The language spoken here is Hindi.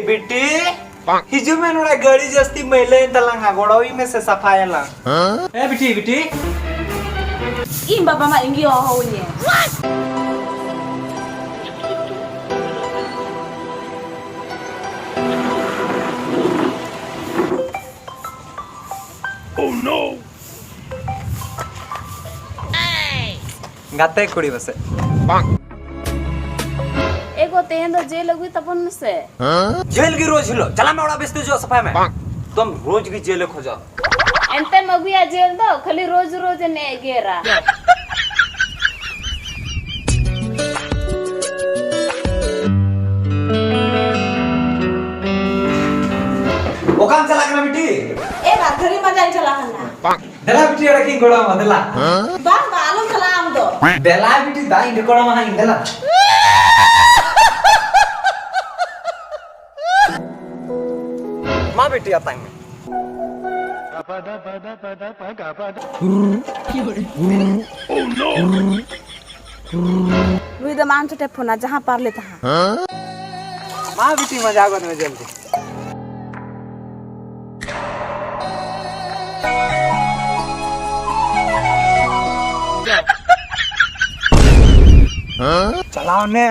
बिट्टी हिजु में नोड़ा गड़ी जस्ती मैले तलंगा गोड़ावी में से सफाया ला ए बिट्टी बिट्टी इन बाबा मा इंगी हो नी ओह नो गाते कुड़ी बसे एगो तेहन दो जेल लगुई तपन से जेल की रोज हिलो चला मैं बड़ा बेचते जो सफाई में तुम रोज की जेल खोजा एंते मगुया जेल दो खाली रोज रोज ने गेरा वो काम चला करना बिट्टी ए बार घरी मजा चला करना देला बिट्टी रखी गोड़ा में देला बा मालूम चला आम दो देला बिट्टी दाई ने गोड़ा में देला मां बेटी आता है ओह नो विद मान चटे फोना जहां पार लेता हां मां बेटी मजाक में जल्दी चलाओ ने